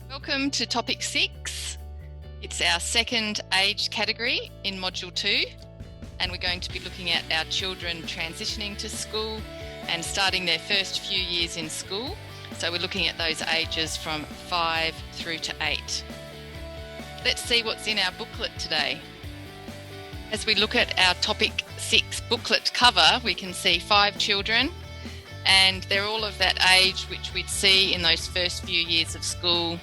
Welcome to topic 6. It's our second age category in module 2, and we're going to be looking at our children transitioning to school and starting their first few years in school. So we're looking at those ages from 5 through to 8. Let's see what's in our booklet today. As we look at our topic 6 booklet cover, we can see 5 children, and they're all of that age which we'd see in those first few years of school.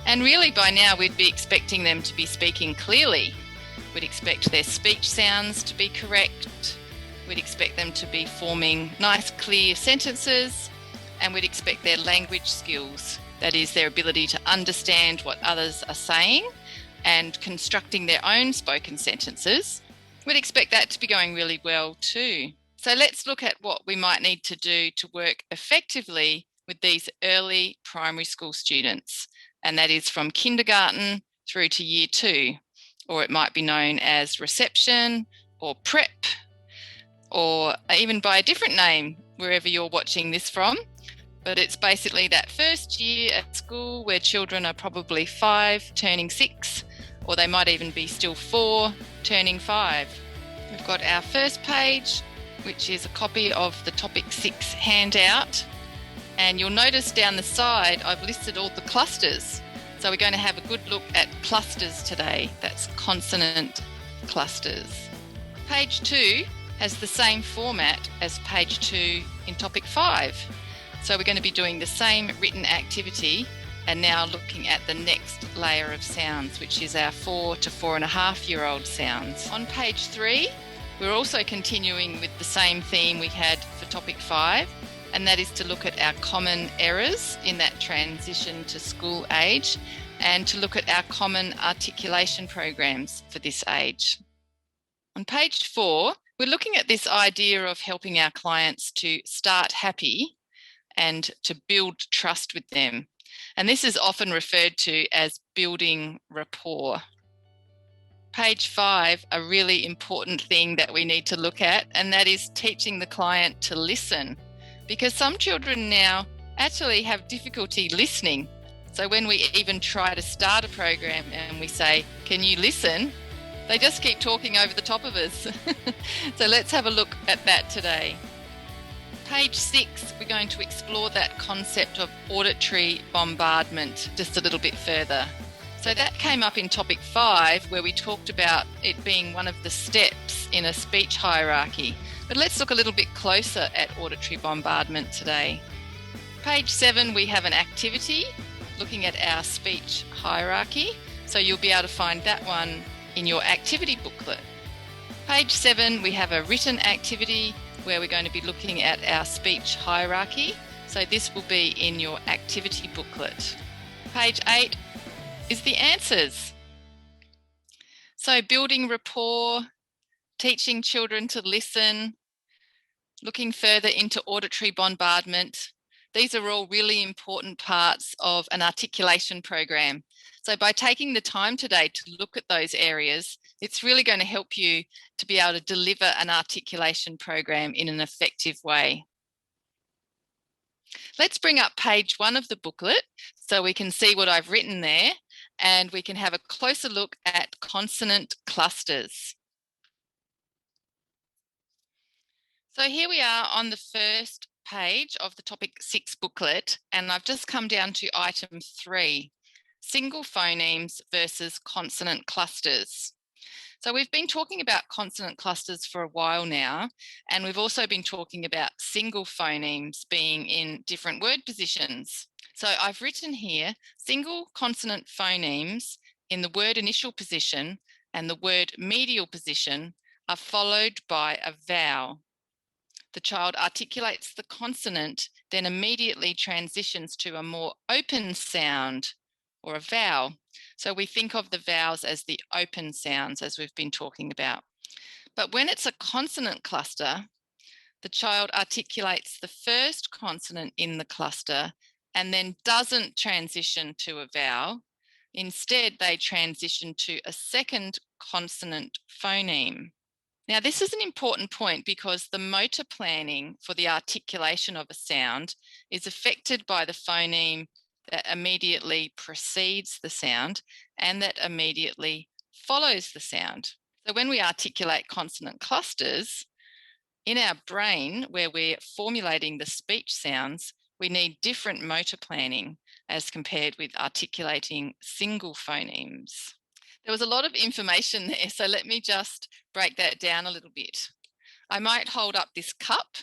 And really by now we'd be expecting them to be speaking clearly. We'd expect their speech sounds to be correct. We'd expect them to be forming nice, clear sentences. And we'd expect their language skills, that is their ability to understand what others are saying and constructing their own spoken sentences. We'd expect that to be going really well too. So let's look at what we might need to do to work effectively with these early primary school students. And that is from kindergarten through to year 2, or it might be known as reception or prep, or even by a different name wherever you're watching this from. But it's basically that first year at school where children are probably 5 turning 6, or they might even be still 4 turning 5. We've got our first page, which is a copy of the topic 6 handout. And you'll notice down the side, I've listed all the clusters. So we're going to have a good look at clusters today. That's consonant clusters. Page 2 has the same format as page 2 in topic 5. So we're going to be doing the same written activity and now looking at the next layer of sounds, which is our 4 to 4.5-year-old sounds. On page 3, we're also continuing with the same theme we had for topic 5, and that is to look at our common errors in that transition to school age and to look at our common articulation programs for this age. On page 4, we're looking at this idea of helping our clients to start happy and to build trust with them. And this is often referred to as building rapport. Page 5, a really important thing that we need to look at, and that is teaching the client to listen. Because some children now actually have difficulty listening. So when we even try to start a program and we say, "Can you listen?" they just keep talking over the top of us. So let's have a look at that today. Page 6, we're going to explore that concept of auditory bombardment just a little bit further. So that came up in topic 5, where we talked about it being one of the steps in a speech hierarchy. But let's look a little bit closer at auditory bombardment today. Page 7, we have an activity looking at our speech hierarchy. So you'll be able to find that one in your activity booklet. Page 7, we have a written activity where we're going to be looking at our speech hierarchy. So this will be in your activity booklet. Page 8 is the answers. So building rapport, teaching children to listen, looking further into auditory bombardment. These are all really important parts of an articulation program. So by taking the time today to look at those areas, it's really going to help you to be able to deliver an articulation program in an effective way. Let's bring up page 1 of the booklet so we can see what I've written there, and we can have a closer look at consonant clusters. So here we are on the first page of the topic 6 booklet, and I've just come down to item 3, single phonemes versus consonant clusters. So we've been talking about consonant clusters for a while now, and we've also been talking about single phonemes being in different word positions. So I've written here, single consonant phonemes in the word initial position and the word medial position are followed by a vowel. The child articulates the consonant, then immediately transitions to a more open sound or a vowel. So we think of the vowels as the open sounds, as we've been talking about. But when it's a consonant cluster, the child articulates the first consonant in the cluster and then doesn't transition to a vowel. Instead, they transition to a second consonant phoneme. Now, this is an important point because the motor planning for the articulation of a sound is affected by the phoneme that immediately precedes the sound and that immediately follows the sound. So when we articulate consonant clusters, in our brain, where we're formulating the speech sounds, we need different motor planning as compared with articulating single phonemes. There was a lot of information there, so let me just break that down a little bit. I might hold up this cup,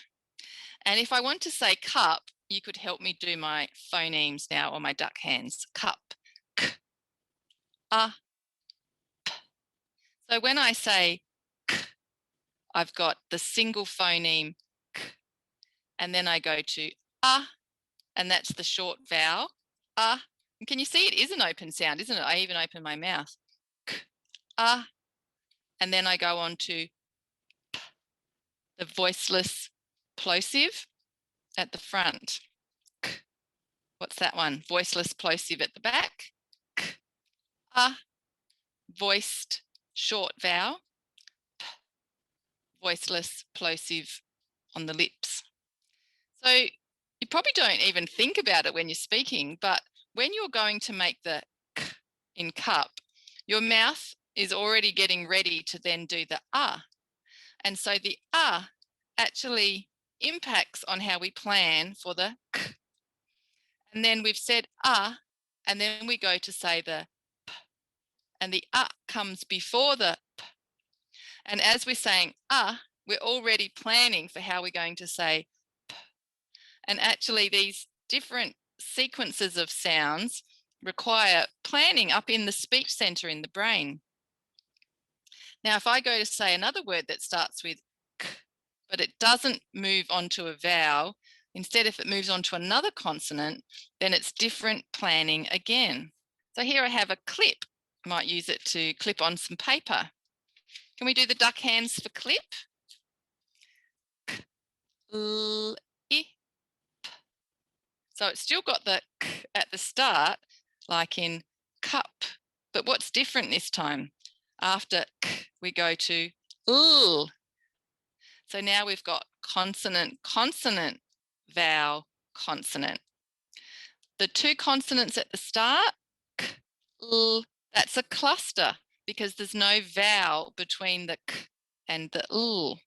and if I want to say cup, you could help me do my phonemes now, or my duck hands. Cup, k, p. So when I say k, I've got the single phoneme k, and then I go to and that's the short vowel, And can you see it is an open sound, isn't it? I even open my mouth. K, and then I go on to p, the voiceless plosive at the front. K. What's that one? Voiceless plosive at the back. K, voiced short vowel. P, voiceless plosive on the lips. So you probably don't even think about it when you're speaking, but when you're going to make the k in cup, your mouth is already getting ready to then do the And so the actually impacts on how we plan for the k. And then we've said and then we go to say the p, and the comes before the p. And as we're saying we're already planning for how we're going to say p. And actually these different sequences of sounds require planning up in the speech center in the brain. Now, if I go to say another word that starts with k, but it doesn't move onto a vowel, instead if it moves on to another consonant, then it's different planning again. So here I have a clip. I might use it to clip on some paper. Can we do the duck hands for clip? K, l, I, p. So it's still got the k at the start, like in cup. But what's different this time? After k, we go to l. So now we've got consonant, consonant, vowel, consonant. The two consonants at the start, k, l, that's a cluster because there's no vowel between the k and the l.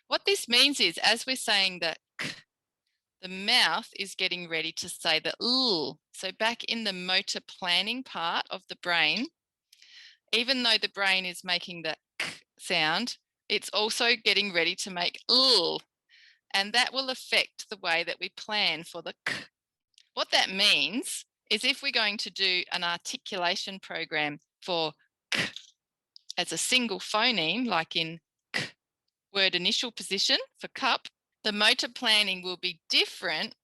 What this means is, as we're saying the k, the mouth is getting ready to say the l. So back in the motor planning part of the brain, even though the brain is making the k sound, it's also getting ready to make l. And that will affect the way that we plan for the k. What that means is if we're going to do an articulation program for k as a single phoneme, like in k, word initial position for cup, the motor planning will be different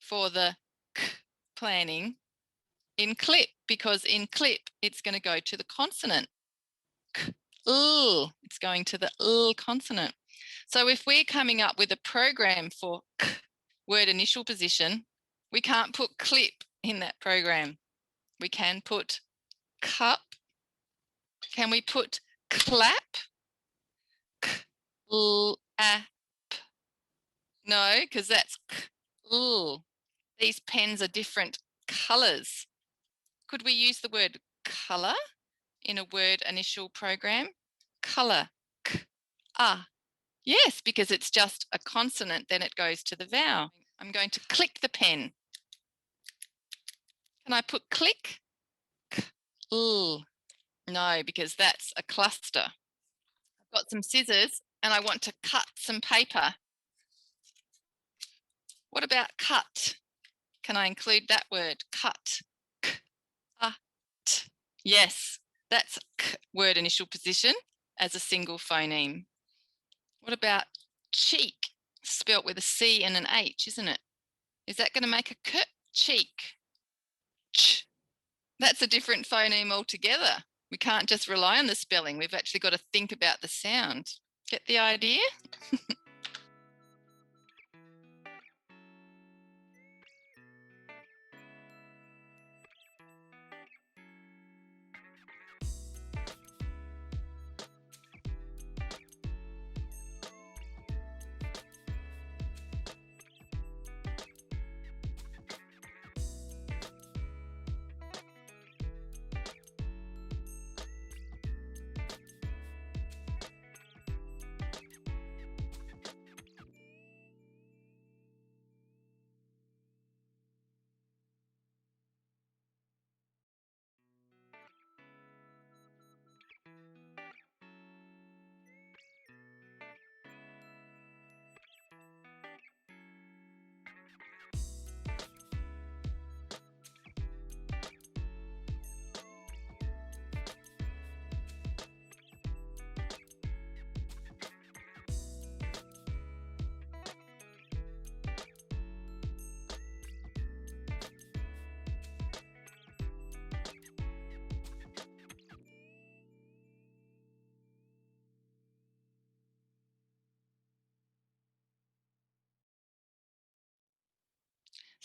for the k planning in clip, because in clip it's going to go to the consonant. K, l, it's going to the l consonant. So if we're coming up with a program for k, word initial position, we can't put clip in that program. We can put cup. Can we put clap? K, l, a, p. No, because that's k, l. These pens are different colors. Could we use the word color in a word initial program? Color, k, yes, because it's just a consonant, then it goes to the vowel. I'm going to click the pen. Can I put click? K, l. No, because that's a cluster. I've got some scissors and I want to cut some paper. What about cut? Can I include that word? Cut. K, t. Yes, that's k, word initial position as a single phoneme. What about cheek? Spelt with a C and an H, isn't it? Is that going to make a k? Cheek. Ch. That's a different phoneme altogether. We can't just rely on the spelling. We've actually got to think about the sound. Get the idea?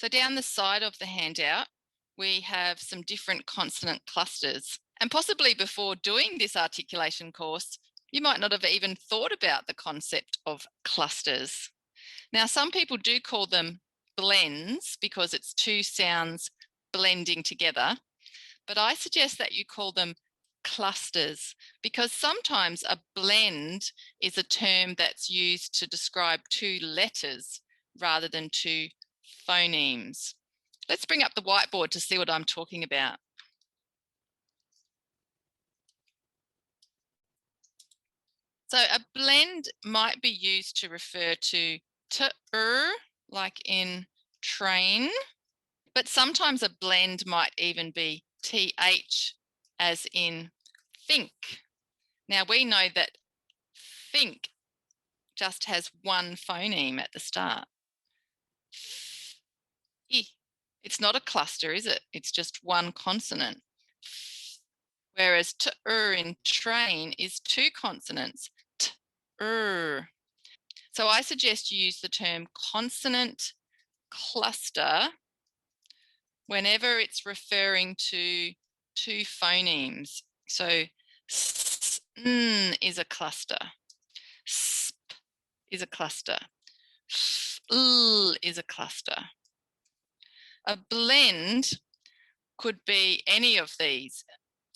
So down the side of the handout, we have some different consonant clusters. And possibly before doing this articulation course, you might not have even thought about the concept of clusters. Now, some people do call them blends because it's two sounds blending together, but I suggest that you call them clusters because sometimes a blend is a term that's used to describe two letters rather than two phonemes. Let's bring up the whiteboard to see what I'm talking about. So a blend might be used to refer to like in train, but sometimes a blend might even be th as in think. Now we know that think just has one phoneme at the start. It's not a cluster, is it? It's just one consonant. Whereas in train is two consonants. So I suggest you use the term consonant cluster whenever it's referring to two phonemes. So is a cluster. Sp is a cluster. Is a cluster. A blend could be any of these: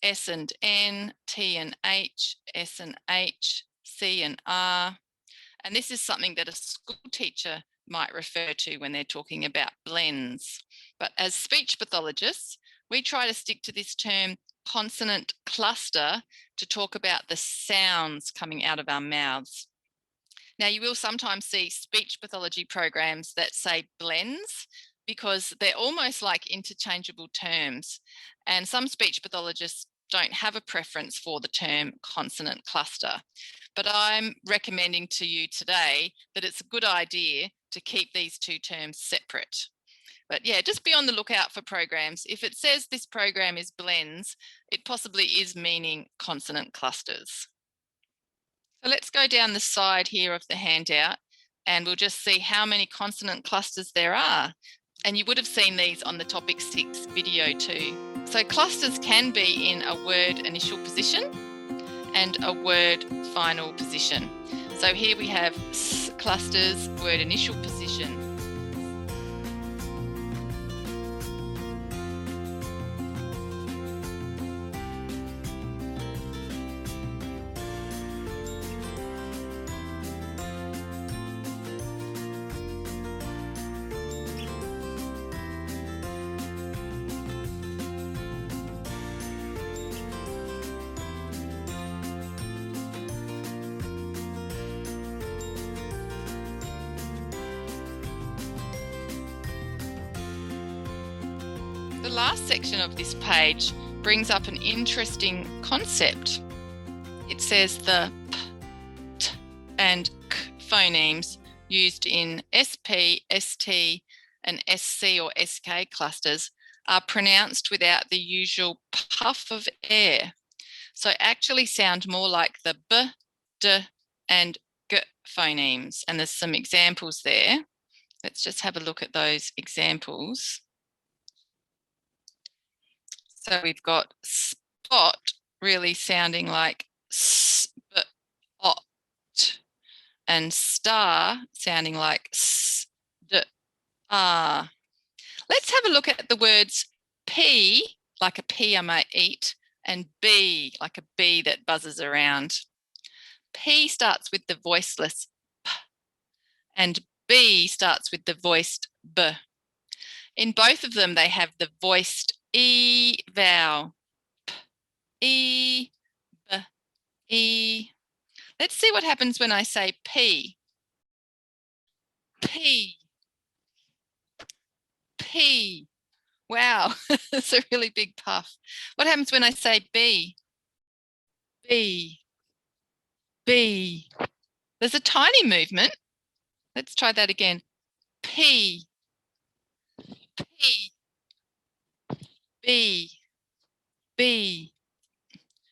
S and N, T and H, S and H, C and R. And this is something that a school teacher might refer to when they're talking about blends. But as speech pathologists, we try to stick to this term consonant cluster to talk about the sounds coming out of our mouths. Now, you will sometimes see speech pathology programs that say blends because they're almost like interchangeable terms. And some speech pathologists don't have a preference for the term consonant cluster. But I'm recommending to you today that it's a good idea to keep these two terms separate. But yeah, just be on the lookout for programs. If it says this program is blends, it possibly is meaning consonant clusters. So let's go down the side here of the handout and we'll just see how many consonant clusters there are. And you would have seen these on the topic 6 video too. So clusters can be in a word initial position and a word final position. So here we have clusters, word initial position. The last section of this page brings up an interesting concept. It says the p, t, and k phonemes used in SP, ST, and SC or SK clusters are pronounced without the usual puff of air. So actually sound more like the b, d, and g phonemes. And there's some examples there. Let's just have a look at those examples. So we've got spot really sounding like spot, and star sounding like star. Let's have a look at the words P, like a pea I might eat, and B, like a bee that buzzes around. P starts with the voiceless P, and B starts with the voiced B. In both of them, they have the voiced E vowel. P, E, B, E. Let's see what happens when I say P. P. P. Wow, it's a really big puff. What happens when I say B? B. B. There's a tiny movement. Let's try that again. P. P. B. B.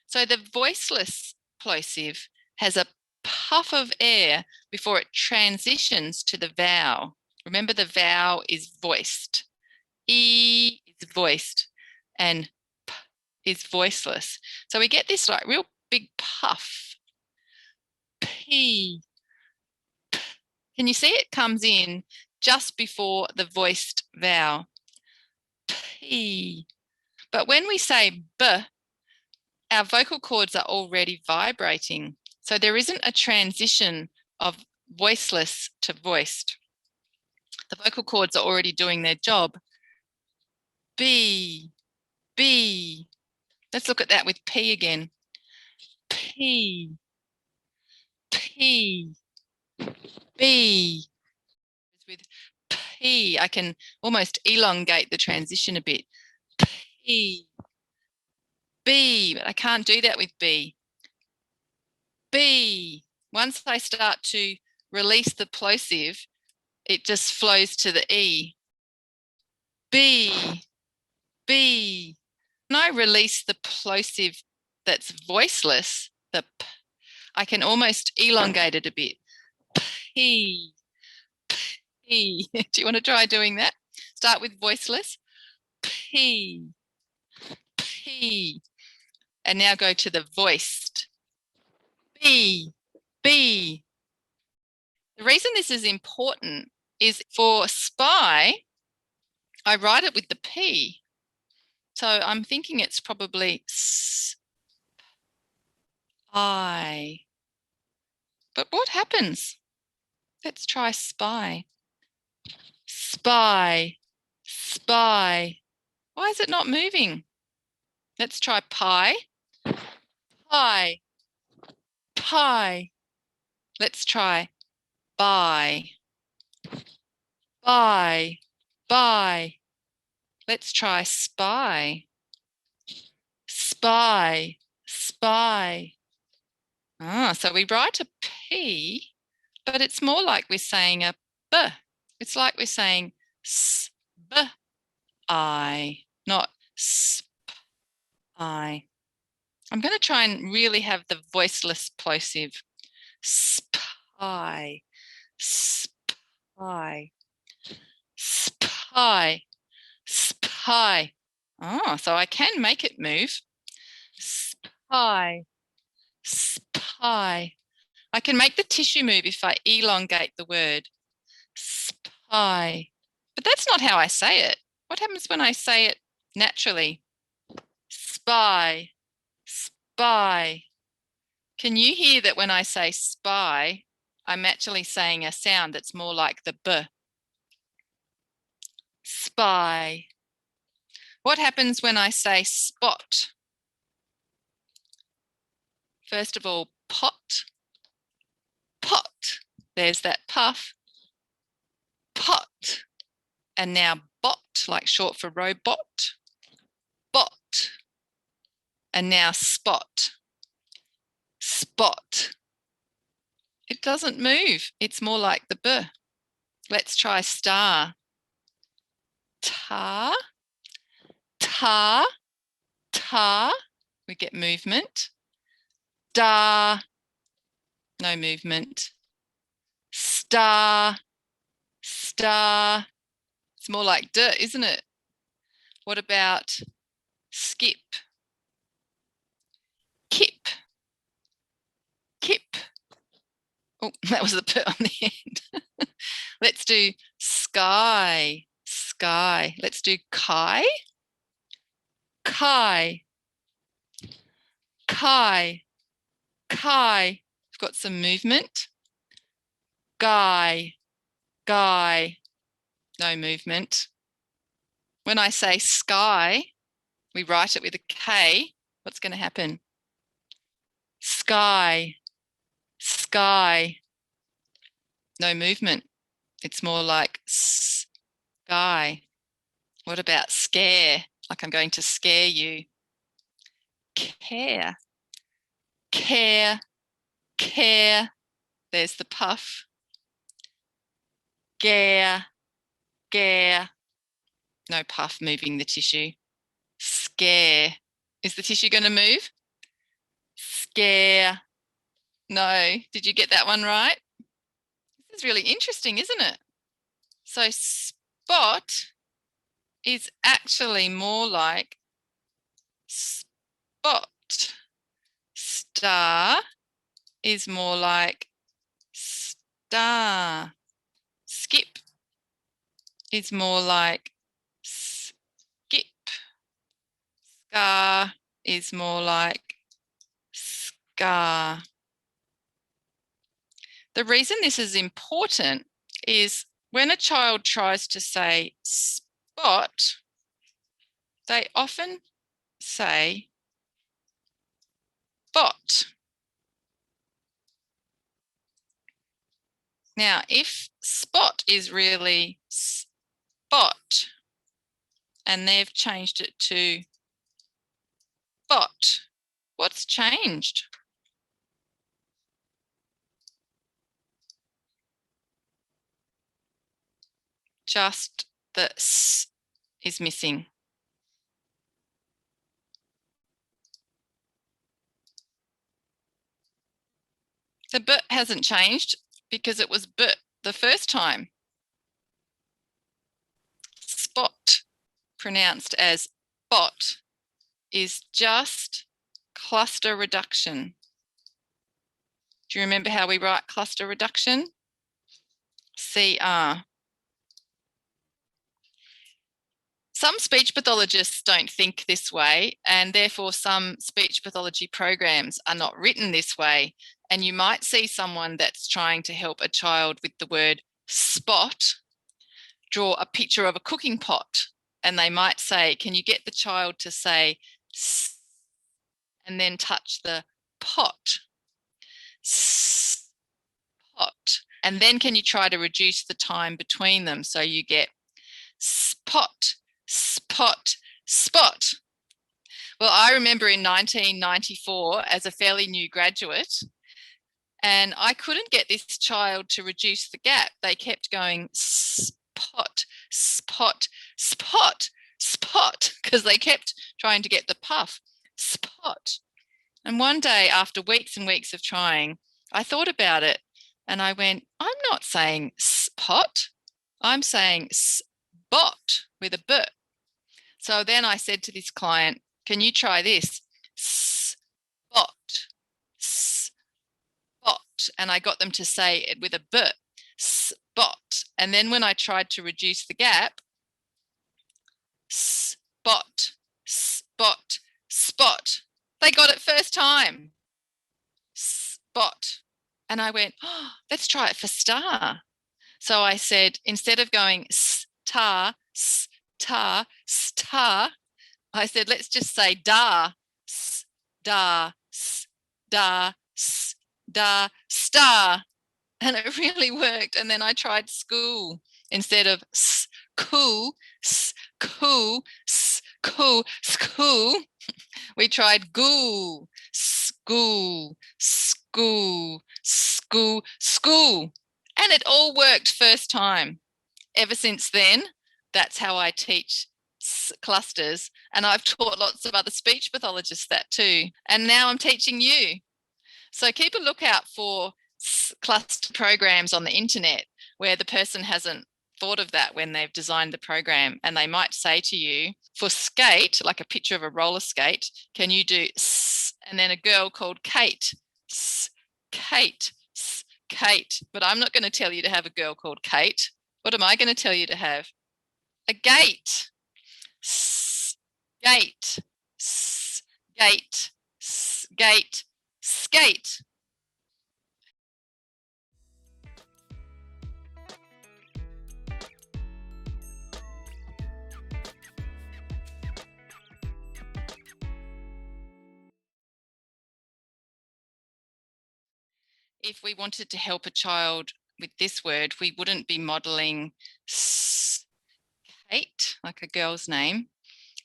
So the voiceless plosive has a puff of air before it transitions to the vowel. Remember, the vowel is voiced. E is voiced and P is voiceless. So we get this like real big puff. P. Can you see it comes in just before the voiced vowel? P. But when we say B, our vocal cords are already vibrating. So there isn't a transition of voiceless to voiced. The vocal cords are already doing their job. B, B. Let's look at that with P again. P, P, B. With P, I can almost elongate the transition a bit. P, B, but I can't do that with B. B. Once I start to release the plosive, it just flows to the E. B, B. When I release the plosive that's voiceless, the P, I can almost elongate it a bit. P, P. Do you want to try doing that? Start with voiceless. P, P. And now go to the voiced. B, B. The reason this is important is for spy, I write it with the P. So I'm thinking it's probably I. But what happens? Let's try spy. Spy, spy. Why is it not moving? Let's try pie. Pie, pie. Let's try buy. Buy, buy. Let's try spy. Spy, spy. So we write a P, but it's more like we're saying a B. It's like we're saying S-B-I, not S-P-I. I'm going to try and really have the voiceless plosive. Spy, spy, spy, spy. So I can make it move. Spy, spy. I can make the tissue move if I elongate the word. Spy. But that's not how I say it. What happens when I say it naturally? Spy, spy. Can you hear that when I say spy, I'm actually saying a sound that's more like the B? Spy. What happens when I say spot? First of all, pot, pot. There's that puff. Pot. And now bot, like short for robot. Bot. And now spot. Spot. It doesn't move. It's more like the B. Let's try star. Tar. Tar. Tar. We get movement. Da. No movement. Star. Star. It's more like D, isn't it? What about skip? Kip. Kip. Oh, that was the P on the end. Let's do sky. Sky. Let's do kai. Kai. Kai. Kai. We've got some movement. Guy. Guy. No movement. When I say sky, we write it with a K. What's going to happen? Sky. Sky. No movement. It's more like sky. What about scare? Like I'm going to scare you. Care. Care. Care. There's the puff. Gare. Gare. No puff moving the tissue. Scare. Is the tissue going to move? Scare. No. Did you get that one right? This is really interesting, isn't it? So spot is actually more like spot. Star is more like star. Skip is more like skip. Scar is more like scar. The reason this is important is when a child tries to say spot, they often say bot. Now, if spot is really spot and they've changed it to bot, what's changed? Just the s is missing. The b hasn't changed because it was b the first time. Spot, pronounced as bot, is just cluster reduction. Do you remember how we write cluster reduction? CR. Some speech pathologists don't think this way, and therefore some speech pathology programs are not written this way. And you might see someone that's trying to help a child with the word spot draw a picture of a cooking pot, and they might say, can you get the child to say s and then touch the pot? Spot. And then can you try to reduce the time between them so you get spot, spot, spot. Well, I remember in 1994 as a fairly new graduate, and I couldn't get this child to reduce the gap. They kept going spot, spot, spot, spot, because they kept trying to get the puff, spot. And one day, after weeks and weeks of trying, I thought about it and I went, I'm not saying spot, I'm saying spot with a B. So then I said to this client, can you try this? Spot, spot. And I got them to say it with a B, spot. And then when I tried to reduce the gap, spot, spot, spot. They got it first time. Spot. And I went, oh, let's try it for star. So I said, instead of going star, star, star, I said, let's just say da, star, star, star, star. And it really worked. And then I tried school instead of school, school, school, school. We tried goo, school, school, school, school. And it all worked first time. Ever since then, that's how I teach clusters. And I've taught lots of other speech pathologists that too. And now I'm teaching you. So keep a lookout for cluster programs on the internet where the person hasn't thought of that when they've designed the program, and they might say to you, for skate, like a picture of a roller skate, can you do s, and then a girl called Kate, Kate, Kate. But I'm not going to tell you to have a girl called Kate. What am I going to tell you to have? A gate, gate, gate, gate, skate. If we wanted to help a child with this word, we wouldn't be modeling Kate, like a girl's name,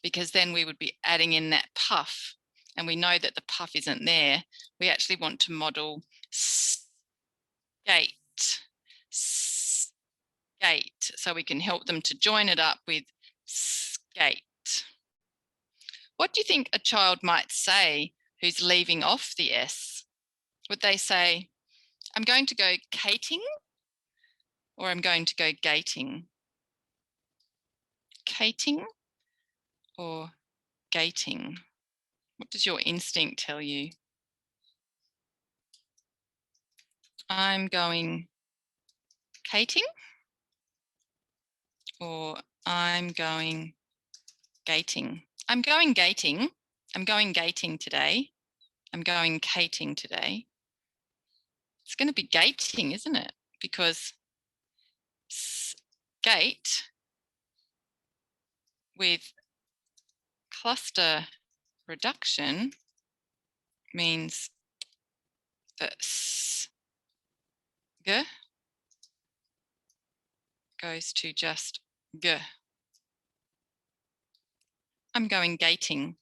because then we would be adding in that puff, and we know that the puff isn't there. We actually want to model skate, skate, so we can help them to join it up with skate. What do you think a child might say who's leaving off the S? Would they say, I'm going to go kating? or I'm going to go gating. Gating or gating? What does your instinct tell you? I'm going gating, or I'm going gating. I'm going gating. I'm going gating today. I'm going gating today. It's going to be gating, isn't it? Because gate with cluster reduction means the g goes to just g. I'm going gating.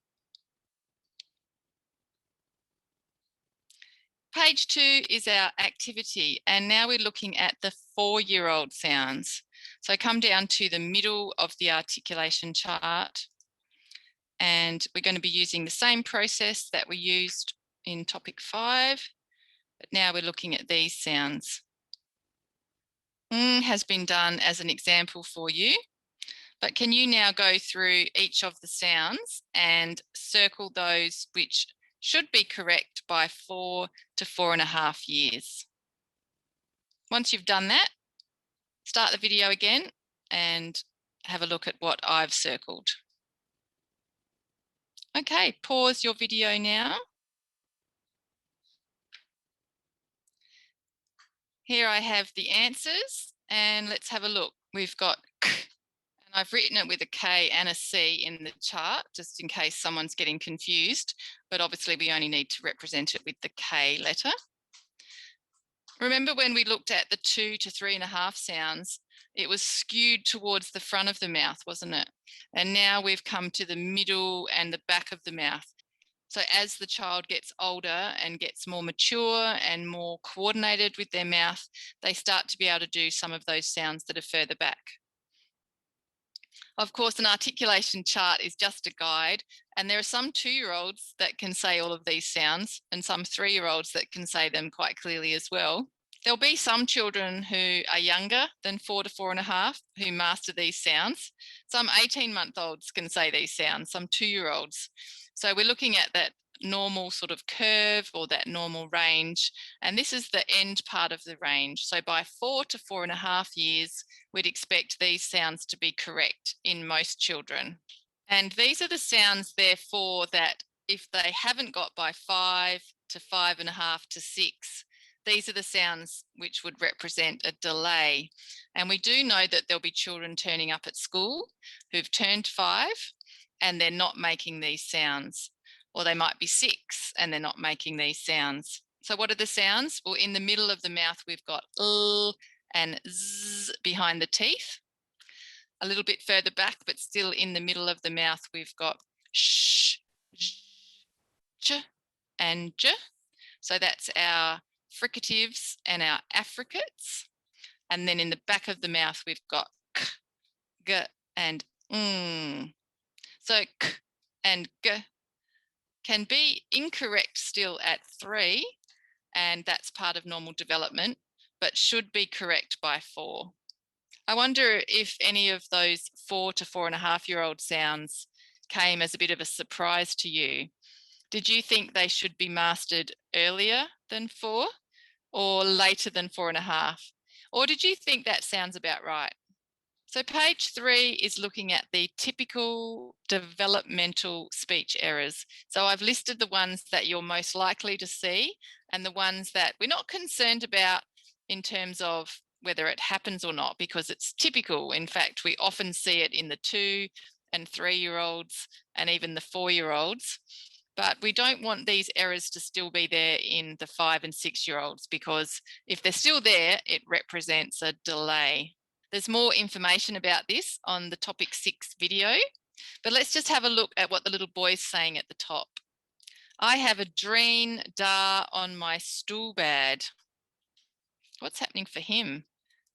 Page 2 is our activity, and now we're looking at the 4-year-old sounds. So come down to the middle of the articulation chart, and we're going to be using the same process that we used in topic 5, but now we're looking at these sounds. Has been done as an example for you, but can you now go through each of the sounds and circle those which should be correct by 4 to 4.5 years? Once you've done that, start the video again and have a look at what I've circled. Okay, pause your video now. Here I have the answers, and let's have a look. We've got k, and I've written it with a K and a C in the chart, just in case someone's getting confused, but obviously we only need to represent it with the K letter. Remember when we looked at the 2 to 3.5 sounds, it was skewed towards the front of the mouth, wasn't it? And now we've come to the middle and the back of the mouth. So as the child gets older and gets more mature and more coordinated with their mouth, they start to be able to do some of those sounds that are further back. Of course, an articulation chart is just a guide, and there are some 2-year-olds that can say all of these sounds and some 3-year-olds that can say them quite clearly as well. There'll be some children who are younger than 4 to 4.5 who master these sounds. Some 18-month-olds can say these sounds, some 2-year-olds. So we're looking at that normal sort of curve or that normal range, and this is the end part of the range. So by 4 to 4.5 years, we'd expect these sounds to be correct in most children. And these are the sounds, therefore, that if they haven't got by 5 to 5.5 to 6, these are the sounds which would represent a delay. And we do know that there'll be children turning up at school who've turned 5 and they're not making these sounds, or they might be 6 and they're not making these sounds. So what are the sounds? Well, in the middle of the mouth, we've got l and z behind the teeth. A little bit further back, but still in the middle of the mouth, we've got sh, j, and j. So that's our fricatives and our affricates. And then in the back of the mouth, we've got k, g, and ng. So k and g can be incorrect still at 3, and that's part of normal development, but should be correct by 4. I wonder if any of those 4 to 4.5-year-old sounds came as a bit of a surprise to you. Did you think they should be mastered earlier than 4 or later than 4.5? Or did you think that sounds about right? So page 3 is looking at the typical developmental speech errors. So I've listed the ones that you're most likely to see and the ones that we're not concerned about in terms of whether it happens or not, because it's typical. In fact, we often see it in the 2 and 3-year-olds and even the 4-year-olds. But we don't want these errors to still be there in the 5 and 6-year-olds, because if they're still there, it represents a delay. There's more information about this on the topic 6 video, but let's just have a look at what the little boy's saying at the top. I have a dreen da on my stool bed. What's happening for him?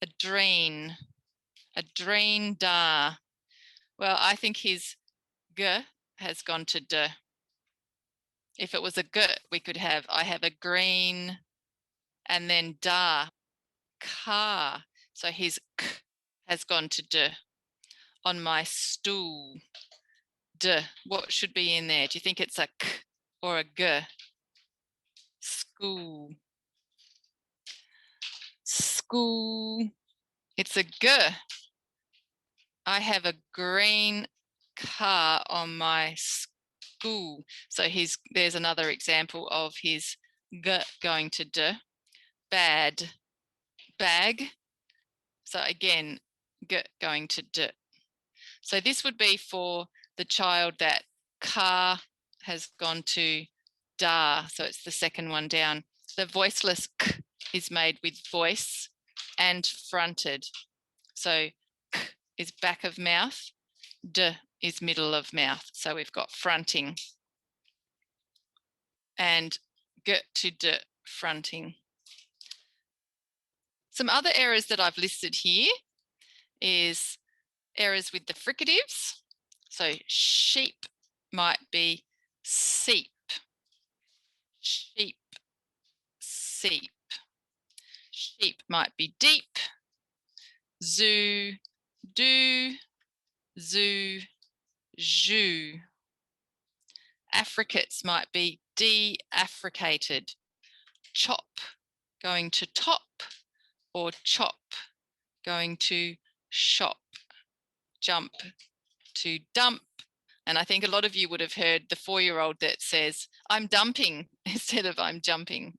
A dreen da. Well, I think his g has gone to d. If it was a g, we could have, I have a green, and then da, car. So his k has gone to d. On my stool, d. What should be in there? Do you think it's a k or a g? School. School. It's a g. I have a green car on my school. So there's another example of his g going to d. Bad. Bag. So again, g going to d. So this would be for the child that car has gone to da. So it's the second one down. The voiceless k is made with voice and fronted. So k is back of mouth, d is middle of mouth. So we've got fronting and g to d, fronting. Some other errors that I've listed here is errors with the fricatives. So sheep might be seep. Sheep, seep. Sheep might be deep. Zoo, do, zoo, zoo. Affricates might be de-affricated. Chop, going to top, or chop, going to shop. Jump, to dump. And I think a lot of you would have heard the 4-year-old that says, I'm dumping instead of I'm jumping.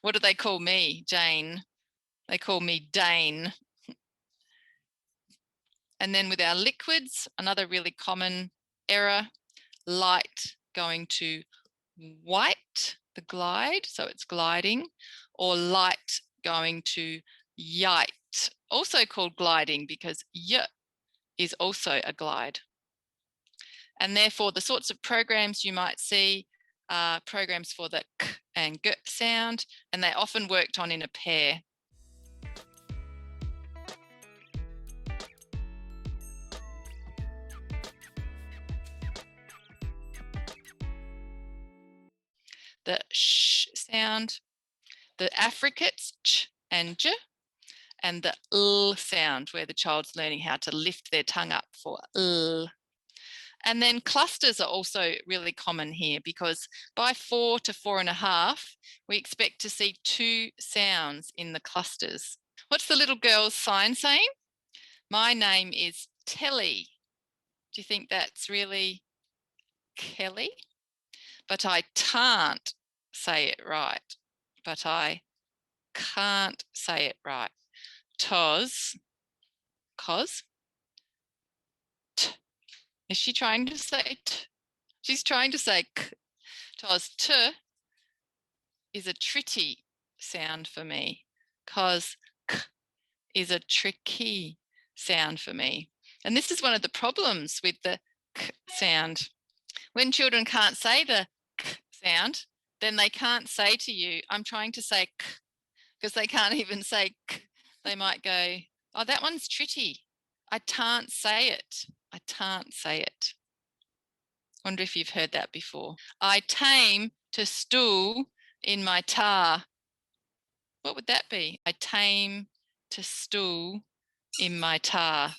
What do they call me? Jane. They call me Dane. And then with our liquids, another really common error, light going to white, the glide, so it's gliding, or light going to yite, also called gliding because y is also a glide. And therefore, the sorts of programs you might see are programs for the k and g sound, and they're often worked on in a pair. The sh sound, the affricates, ch and j, and the l sound, where the child's learning how to lift their tongue up for l. And then clusters are also really common here because by 4 to 4.5, we expect to see 2 sounds in the clusters. What's the little girl's sign saying? My name is Telly. Do you think that's really Kelly? But I can't say it right. But I can't say it right. Cos. T. Is she trying to say t? She's trying to say k. Tos t is a tritty sound for me. Cos k is a tricky sound for me. And this is one of the problems with the k sound. When children can't say the k sound, then they can't say to you, I'm trying to say k, because they can't even say k. They might go, oh, that one's tritty. I can't say it. I can't say it. Wonder if you've heard that before. I tame to stool in my tar. What would that be? I tame to stool in my tar.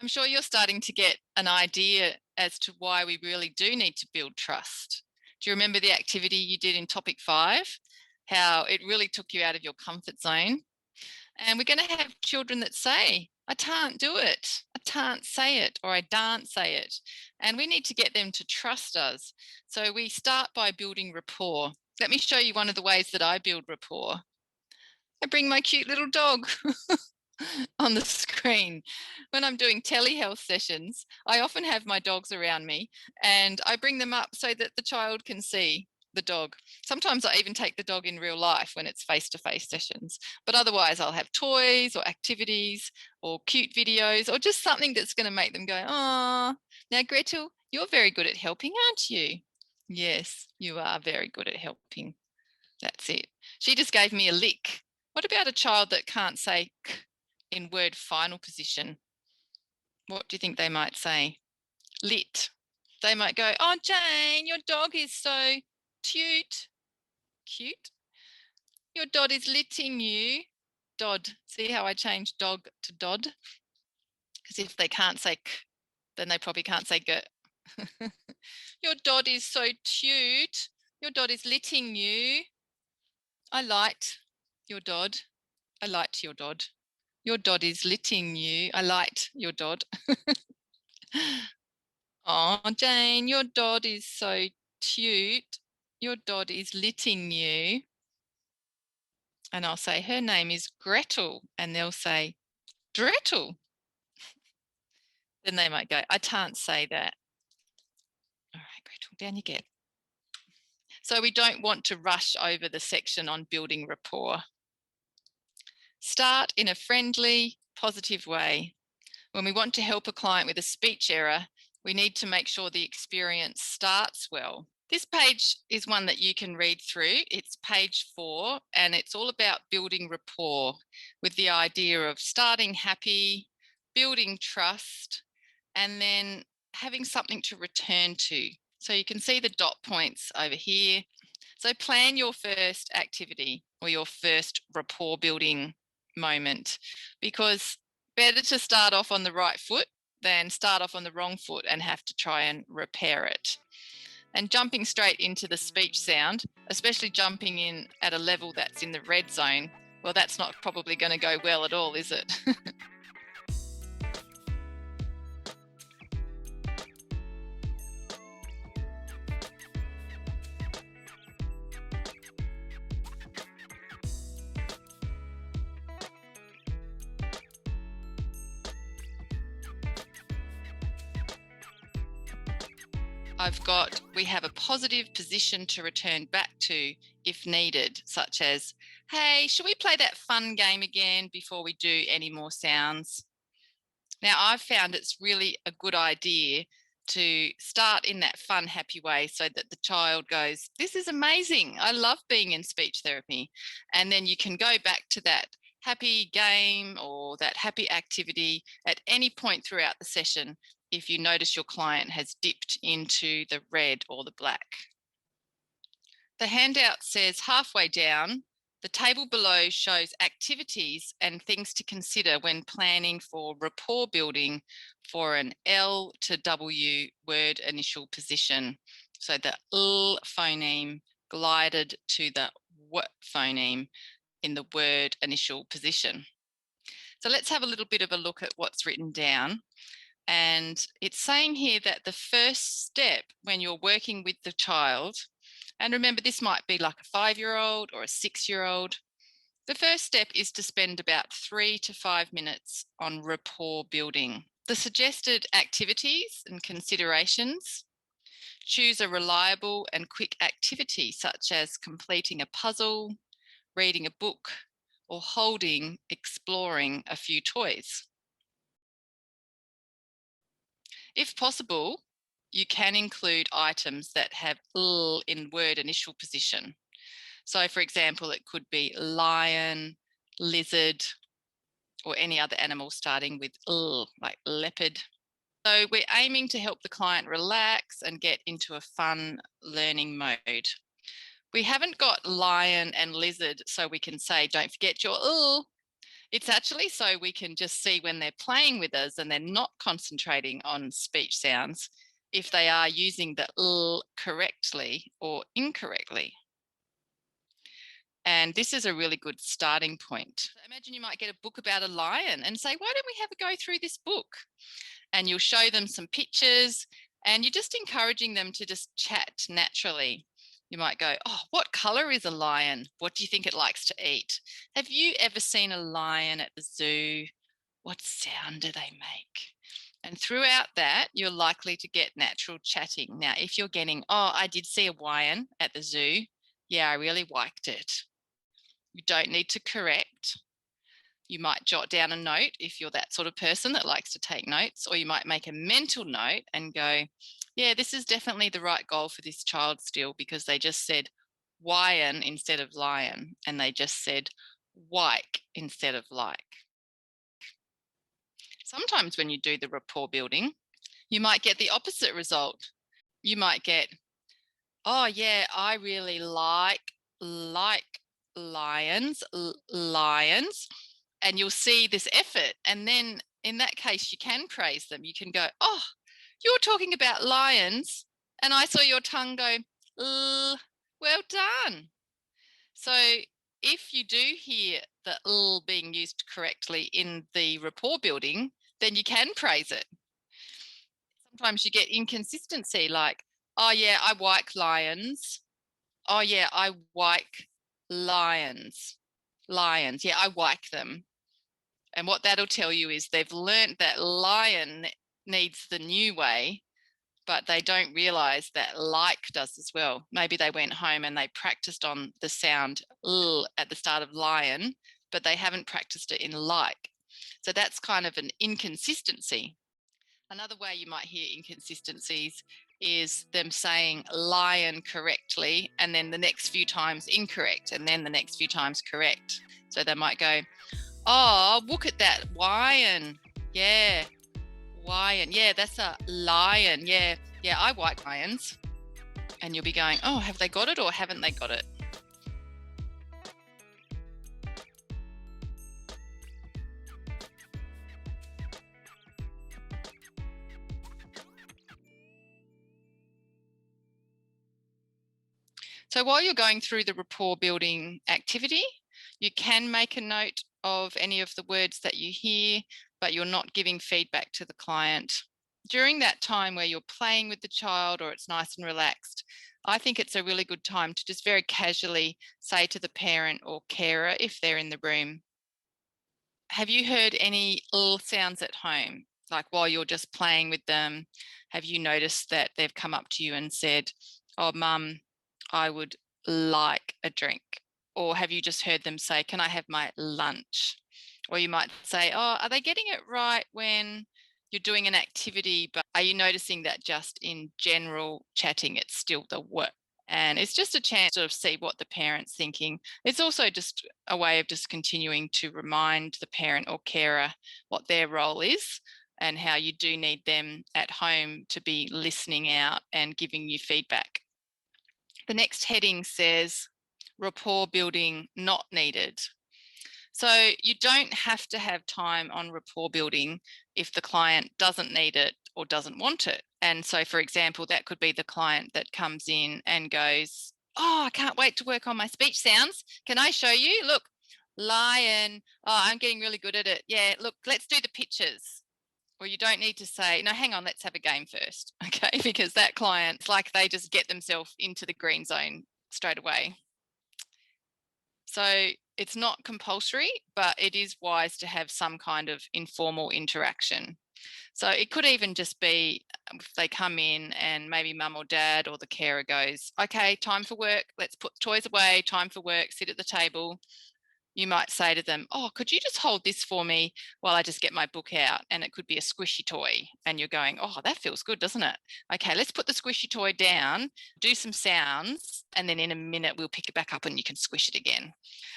I'm sure you're starting to get an idea as to why we really do need to build trust. Do you remember the activity you did in topic 5? How it really took you out of your comfort zone? And we're going to have children that say, I can't do it. I can't say it, or I daren't say it. And we need to get them to trust us. So we start by building rapport. Let me show you one of the ways that I build rapport. I bring my cute little dog on the screen. When I'm doing telehealth sessions, I often have my dogs around me and I bring them up so that the child can see the dog. Sometimes I even take the dog in real life when it's face-to-face sessions, but otherwise I'll have toys or activities or cute videos or just something that's going to make them go, oh, now Gretel, you're very good at helping, aren't you? Yes, you are very good at helping. That's it. She just gave me a lick. What about a child that can't say k? in word final position, what do you think they might say? Lit. They might go, oh, Jane, your dog is so cute. Cute. Your dog is litting you. Dod. See how I changed dog to dod? Because if they can't say k, then they probably can't say g. Your dog is so cute. Your dog is litting you. I liked your dog. I liked your dog. Your dog is litting you. I liked your dog. Oh, Jane, your dog is so cute. Your dog is litting you. And I'll say, her name is Gretel. And they'll say, Dretel. Then they might go, I can't say that. All right, Gretel, down you get. So we don't want to rush over the section on building rapport. Start in a friendly, positive way. When we want to help a client with a speech error, we need to make sure the experience starts well. This page is one that you can read through. It's page 4, and it's all about building rapport with the idea of starting happy, building trust, and then having something to return to. So you can see the dot points over here. So plan your first activity or your first rapport building moment, because better to start off on the right foot than start off on the wrong foot and have to try and repair it. And jumping straight into the speech sound, especially jumping in at a level that's in the red zone, well, that's not probably going to go well at all, is it? We have a positive position to return back to if needed, such as, hey, should we play that fun game again before we do any more sounds? Now, I've found it's really a good idea to start in that fun, happy way so that the child goes, this is amazing. I love being in speech therapy. And then you can go back to that happy game or that happy activity at any point throughout the session if you notice your client has dipped into the red or the black. The handout says halfway down, the table below shows activities and things to consider when planning for rapport building for an L to W word initial position. So the L phoneme glided to the W phoneme in the word initial position. So let's have a little bit of a look at what's written down. And it's saying here that the first step when you're working with the child, and remember, this might be like a 5-year-old or a 6-year-old. The first step is to spend about 3 to 5 minutes on rapport building. The suggested activities and considerations: choose a reliable and quick activity, such as completing a puzzle, reading a book, or exploring a few toys. If possible, you can include items that have L in word initial position. So, for example, it could be lion, lizard, or any other animal starting with L, like leopard. So we're aiming to help the client relax and get into a fun learning mode. We haven't got lion and lizard so we can say, don't forget your L. It's actually so we can just see when they're playing with us and they're not concentrating on speech sounds, if they are using the L correctly or incorrectly. And this is a really good starting point. So imagine you might get a book about a lion and say, why don't we have a go through this book? And you'll show them some pictures and you're just encouraging them to just chat naturally. You might go, oh, what color is a lion? What do you think it likes to eat? Have you ever seen a lion at the zoo? What sound do they make? And throughout that, you're likely to get natural chatting. Now, if you're getting, oh, I did see a lion at the zoo. Yeah, I really liked it. You don't need to correct. You might jot down a note if you're that sort of person that likes to take notes, or you might make a mental note and go, yeah, this is definitely the right goal for this child still, because they just said lion instead of lion, and they just said wike instead of like. Sometimes when you do the rapport building, you might get the opposite result. You might get, oh yeah, I really like lions, lions, and you'll see this effort. And then in that case, you can praise them. You can go, oh, you're talking about lions, and I saw your tongue go, well done. So if you do hear the being used correctly in the rapport building, then you can praise it. Sometimes you get inconsistency, like, oh yeah, I like lions. Oh yeah, I like lions. Lions, yeah, I like them. And what that'll tell you is they've learned that lion needs the new way, but they don't realize that like does as well. Maybe they went home and they practiced on the sound at the start of lion, but they haven't practiced it in like. So that's kind of an inconsistency. Another way you might hear inconsistencies is them saying lion correctly and then the next few times incorrect and then the next few times correct. So they might go, oh, look at that lion. Yeah, lion. Yeah, that's a lion. Yeah, I like lions. And you'll be going, oh, have they got it or haven't they got it? So while you're going through the rapport building activity, you can make a note of any of the words that you hear, but you're not giving feedback to the client. During that time where you're playing with the child or it's nice and relaxed, I think it's a really good time to just very casually say to the parent or carer if they're in the room, have you heard any sounds at home? Like while you're just playing with them, have you noticed that they've come up to you and said, oh, mum, I would like a drink? Or have you just heard them say, can I have my lunch? Or you might say, oh, are they getting it right when you're doing an activity, but are you noticing that just in general chatting, it's still the work? And it's just a chance to see what the parent's thinking. It's also just a way of just continuing to remind the parent or carer what their role is and how you do need them at home to be listening out and giving you feedback. The next heading says rapport building not needed. So you don't have to have time on rapport building if the client doesn't need it or doesn't want it. And so, for example, that could be the client that comes in and goes, oh, I can't wait to work on my speech sounds. Can I show you? Look, lion. Oh, I'm getting really good at it. Yeah, look, let's do the pictures. Or you don't need to say, no, hang on, let's have a game first. Okay, because that client, it's like they just get themselves into the green zone straight away. So it's not compulsory, but it is wise to have some kind of informal interaction. So it could even just be if they come in and maybe mum or dad or the carer goes, okay, time for work, let's put toys away, time for work, sit at the table. You might say to them, oh, could you just hold this for me while I just get my book out? And it could be a squishy toy. And you're going, oh, that feels good, doesn't it? Okay, let's put the squishy toy down, do some sounds, and then in a minute we'll pick it back up and you can squish it again.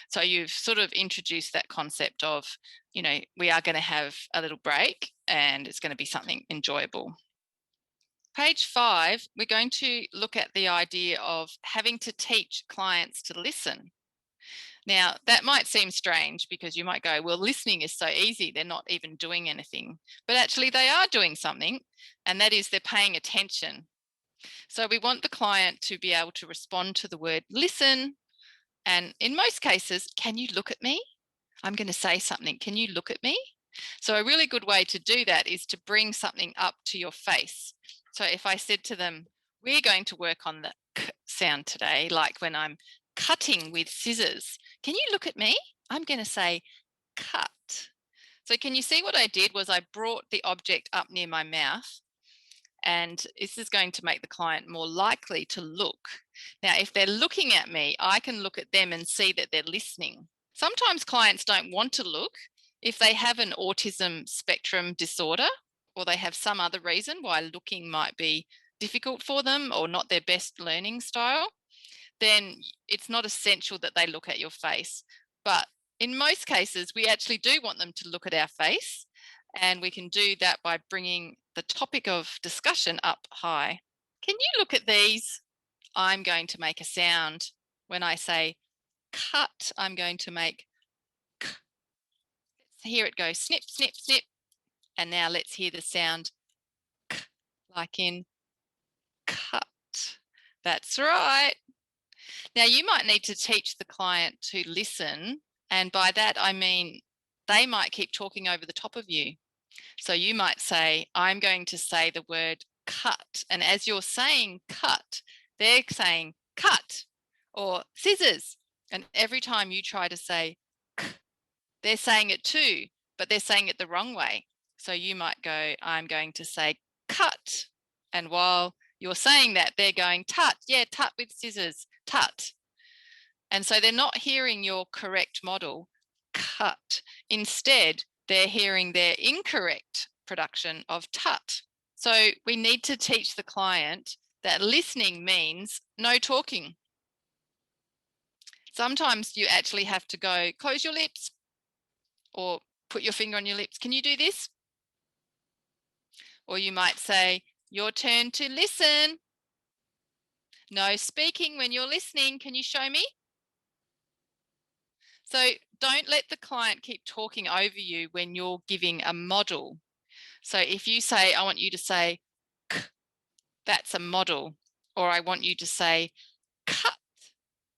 So you've sort of introduced that concept of, we are going to have a little break and it's going to be something enjoyable. Page 5, we're going to look at the idea of having to teach clients to listen. Now, that might seem strange because you might go, well, listening is so easy, they're not even doing anything. But actually, they are doing something, and that is they're paying attention. So we want the client to be able to respond to the word listen. And in most cases, can you look at me? I'm going to say something. Can you look at me? So a really good way to do that is to bring something up to your face. So if I said to them, we're going to work on the k sound today, like when I'm cutting with scissors. Can you look at me? I'm going to say cut. So can you see what I did was I brought the object up near my mouth, and this is going to make the client more likely to look. Now, if they're looking at me, I can look at them and see that they're listening. Sometimes clients don't want to look. If they have an autism spectrum disorder or they have some other reason why looking might be difficult for them or not their best learning style, then it's not essential that they look at your face. But in most cases, we actually do want them to look at our face. And we can do that by bringing the topic of discussion up high. Can you look at these? I'm going to make a sound. When I say cut, I'm going to make k. Let's hear it go snip, snip, snip. And now let's hear the sound k, like in cut. That's right. Now you might need to teach the client to listen. And by that, I mean, they might keep talking over the top of you. So you might say, I'm going to say the word cut. And as you're saying cut, they're saying cut or scissors. And every time you try to say k, they're saying it too, but they're saying it the wrong way. So you might go, I'm going to say cut. And while you're saying that, they're going tut. Yeah, tut with scissors, tut. And so they're not hearing your correct model, cut. Instead, they're hearing their incorrect production of tut. So we need to teach the client that listening means no talking. Sometimes you actually have to go, close your lips or put your finger on your lips. Can you do this? Or you might say, your turn to listen. No speaking when you're listening. Can you show me? So don't let the client keep talking over you when you're giving a model. So if you say, I want you to say, k, that's a model. Or I want you to say, cut,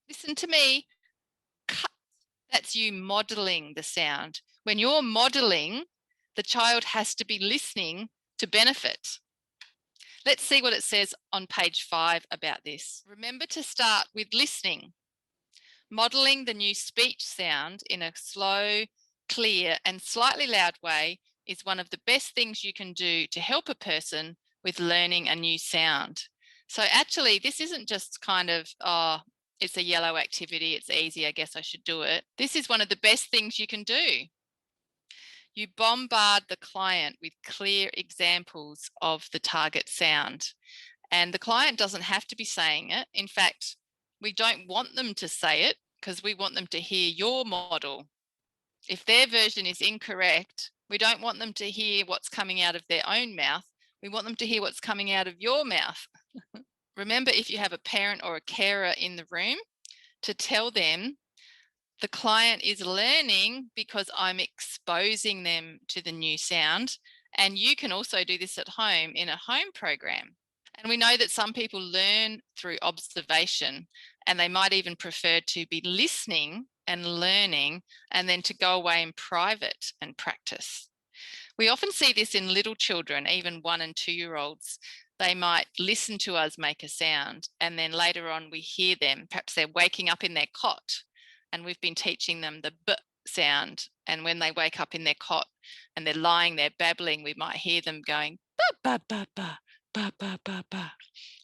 listen to me, cut. That's you modeling the sound. When you're modeling, the child has to be listening to benefit. Let's see what it says on page 5 about this. Remember to start with listening. Modeling the new speech sound in a slow, clear, and slightly loud way is one of the best things you can do to help a person with learning a new sound. So actually, this isn't just kind of, oh, it's a yellow activity, it's easy, I guess I should do it. This is one of the best things you can do. You bombard the client with clear examples of the target sound. And the client doesn't have to be saying it. In fact, we don't want them to say it because we want them to hear your model. If their version is incorrect, we don't want them to hear what's coming out of their own mouth. We want them to hear what's coming out of your mouth. Remember, if you have a parent or a carer in the room, to tell them the client is learning because I'm exposing them to the new sound. And you can also do this at home in a home program. And we know that some people learn through observation, and they might even prefer to be listening and learning and then to go away in private and practice. We often see this in little children, even 1 and 2-year-olds. They might listen to us make a sound, and then later on we hear them. Perhaps they're waking up in their cot and we've been teaching them the b sound. And when they wake up in their cot and they're lying there babbling, we might hear them going ba, ba, ba, ba, ba, ba, ba, ba.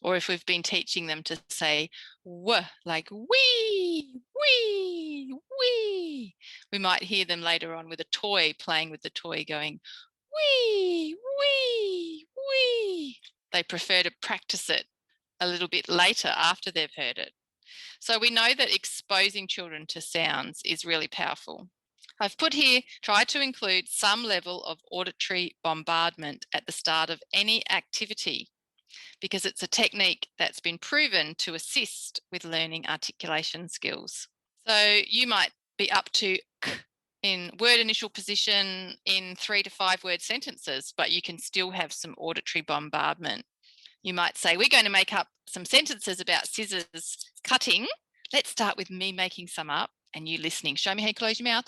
Or if we've been teaching them to say w, like wee, wee, wee, we might hear them later on with a toy, playing with the toy, going wee, wee, wee. They prefer to practice it a little bit later after they've heard it. So we know that exposing children to sounds is really powerful. I've put here, try to include some level of auditory bombardment at the start of any activity, because it's a technique that's been proven to assist with learning articulation skills. So you might be up to k in word initial position in 3 to 5 word sentences, but you can still have some auditory bombardment. You might say, we're going to make up some sentences about scissors cutting. Let's start with me making some up and you listening. Show me how you close your mouth.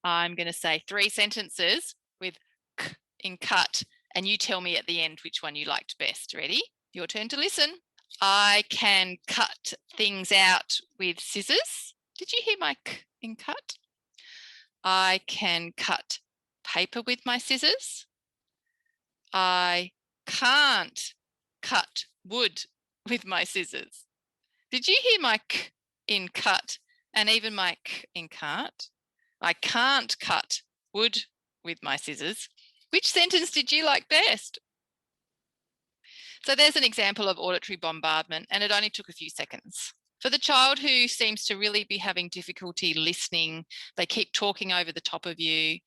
I'm going to say 3 sentences with k in cut, and you tell me at the end which one you liked best. Ready? Your turn to listen. I can cut things out with scissors. Did you hear my k in cut? I can cut paper with my scissors. I can't cut wood with my scissors. Did you hear my k in cut and even my k in can't? I can't cut wood with my scissors. Which sentence did you like best? So there's an example of auditory bombardment, and it only took a few seconds. For the child who seems to really be having difficulty listening, they keep talking over the top of you,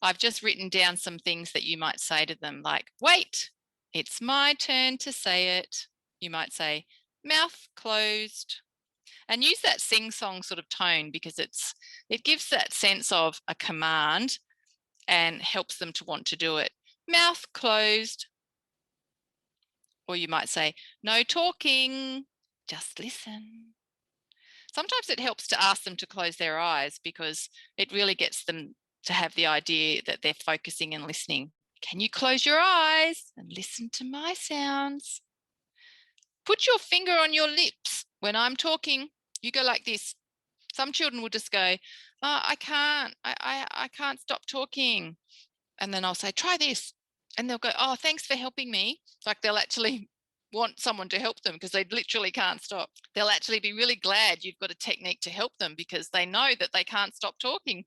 I've just written down some things that you might say to them, like, wait, it's my turn to say it. You might say, mouth closed. And use that sing-song sort of tone because it gives that sense of a command and helps them to want to do it. Mouth closed. Or you might say, no talking, just listen. Sometimes it helps to ask them to close their eyes because it really gets them to have the idea that they're focusing and listening. Can you close your eyes and listen to my sounds? Put your finger on your lips when I'm talking. You go like this. Some children will just go, oh, I can't stop talking. And then I'll say, try this. And they'll go, oh, thanks for helping me. Like they'll actually want someone to help them because they literally can't stop. They'll actually be really glad you've got a technique to help them because they know that they can't stop talking.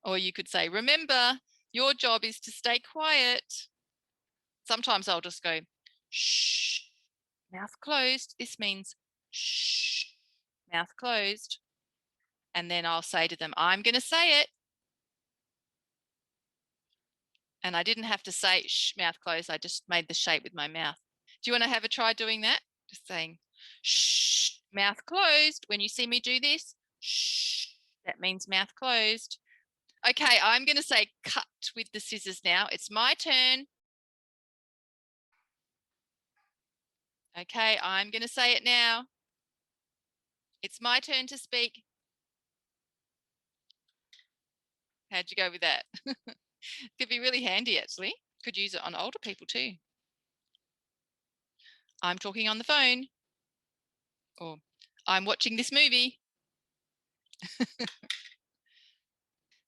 Or you could say, remember, your job is to stay quiet. Sometimes I'll just go, shh, mouth closed. This means shh, mouth closed. And then I'll say to them, I'm going to say it. And I didn't have to say shh, mouth closed. I just made the shape with my mouth. Do you want to have a try doing that? Just saying shh, mouth closed. When you see me do this, shh, that means mouth closed. Okay, I'm going to say cut with the scissors now. It's my turn. Okay, I'm going to say it now. It's my turn to speak. How'd you go with that? Could be really handy, actually. Could use it on older people too. I'm talking on the phone. Or I'm watching this movie.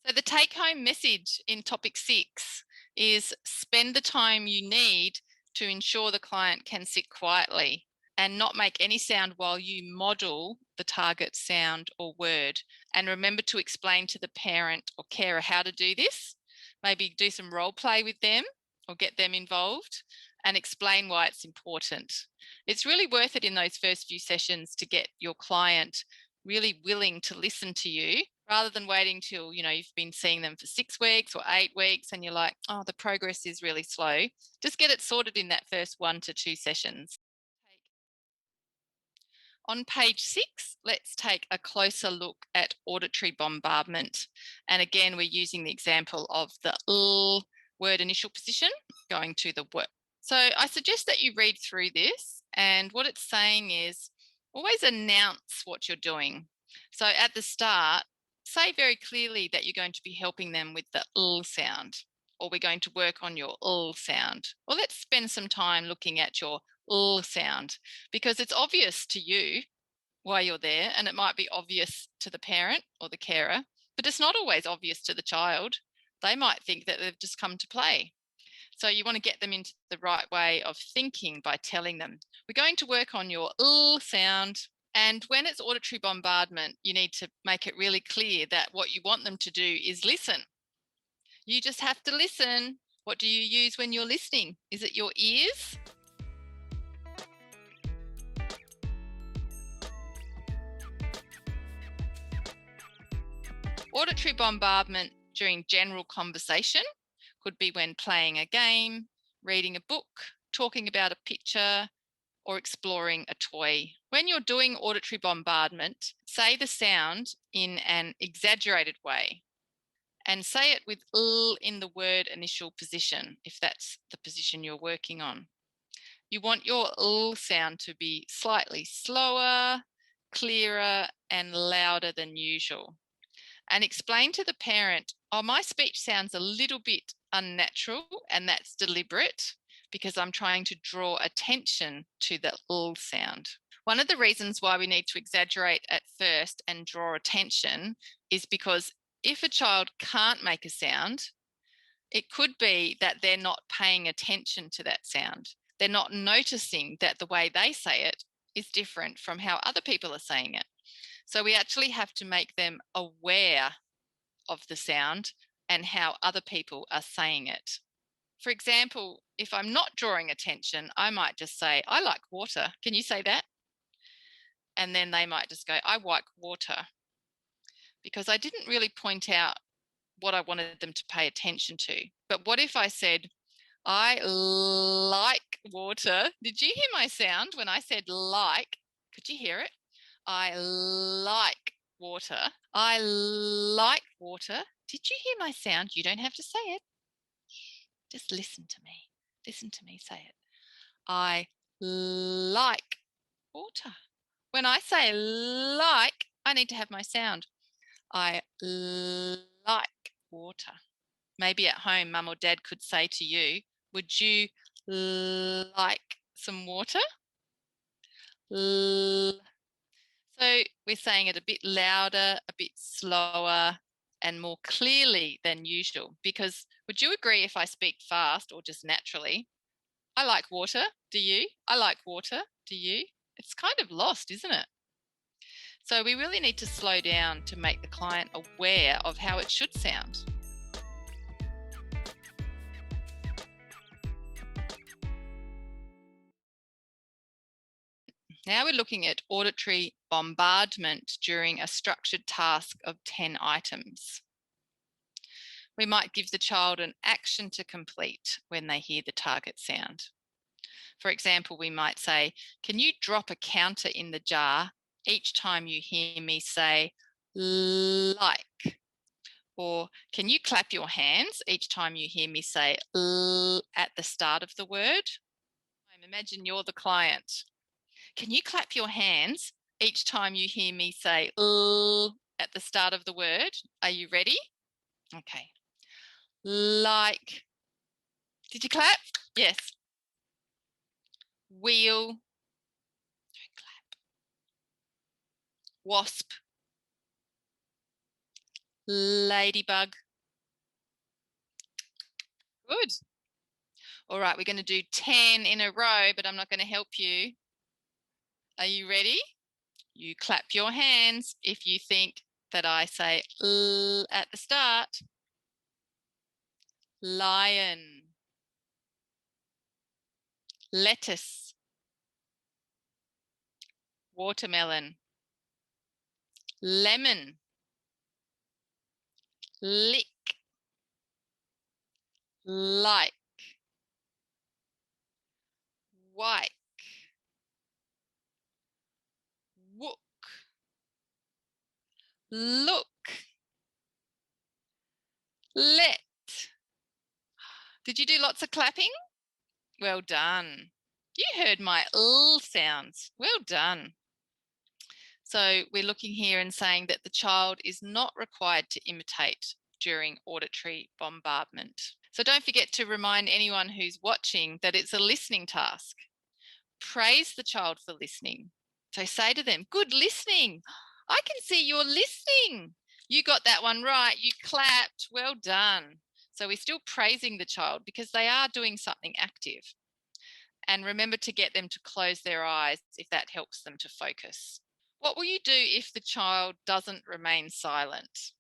So the take-home message in topic 6 is spend the time you need to ensure the client can sit quietly and not make any sound while you model the target sound or word. And remember to explain to the parent or carer how to do this. Maybe do some role play with them or get them involved and explain why it's important. It's really worth it in those first few sessions to get your client really willing to listen to you rather than waiting till, you've been seeing them for 6 weeks or 8 weeks and you're like, oh, the progress is really slow. Just get it sorted in that first 1 to 2 sessions. On page 6, let's take a closer look at auditory bombardment. And again, we're using the example of the L word initial position going to the word. So I suggest that you read through this, and what it's saying is always announce what you're doing. So at the start, say very clearly that you're going to be helping them with the L sound, or we're going to work on your L sound. Or let's spend some time looking at your L sound because it's obvious to you why you're there, and it might be obvious to the parent or the carer, but it's not always obvious to the child. They might think that they've just come to play. So you want to get them into the right way of thinking by telling them, we're going to work on your L sound. And when it's auditory bombardment, you need to make it really clear that what you want them to do is listen. You just have to listen. What do you use when you're listening? Is it your ears? Auditory bombardment during general conversation could be when playing a game, reading a book, talking about a picture, or exploring a toy. When you're doing auditory bombardment, say the sound in an exaggerated way and say it with L in the word initial position, if that's the position you're working on. You want your L sound to be slightly slower, clearer, and louder than usual. And explain to the parent, oh, my speech sounds a little bit unnatural, and that's deliberate because I'm trying to draw attention to the L sound. One of the reasons why we need to exaggerate at first and draw attention is because if a child can't make a sound, it could be that they're not paying attention to that sound. They're not noticing that the way they say it is different from how other people are saying it. So we actually have to make them aware of the sound and how other people are saying it. For example, if I'm not drawing attention, I might just say, I like water. Can you say that? And then they might just go, I like water. Because I didn't really point out what I wanted them to pay attention to. But what if I said, I like water? Did you hear my sound when I said like? Could you hear it? I like water. I like water. Did you hear my sound? You don't have to say it. Just listen to me. Listen to me say it. I like water. When I say like, I need to have my sound. I like water. Maybe at home, mum or dad could say to you, would you like some water? So we're saying it a bit louder, a bit slower, and more clearly than usual. Because would you agree if I speak fast or just naturally? I like water. Do you? I like water. Do you? It's kind of lost, isn't it? So we really need to slow down to make the client aware of how it should sound. Now we're looking at auditory bombardment during a structured task of 10 items. We might give the child an action to complete when they hear the target sound. For example, we might say, can you drop a counter in the jar each time you hear me say like? Or can you clap your hands each time you hear me say at the start of the word? Imagine you're the client. Can you clap your hands each time you hear me say at the start of the word? Are you ready? Okay. Like. Did you clap? Yes. Wheel. Don't clap. Wasp. Ladybug. Good. All right, we're going to do 10 in a row, but I'm not going to help you. Are you ready? You clap your hands if you think that I say at the start. Lion. Lettuce. Watermelon. Lemon. Lick. Like. White. Wook. Look. Let. Did you do lots of clapping? Well done. You heard my sounds. Well done. So we're looking here and saying that the child is not required to imitate during auditory bombardment. So don't forget to remind anyone who's watching that it's a listening task. Praise the child for listening. So say to them, good listening. I can see you're listening. You got that one right. You clapped. Well done. So we're still praising the child because they are doing something active. And remember to get them to close their eyes if that helps them to focus. What will you do if the child doesn't remain silent?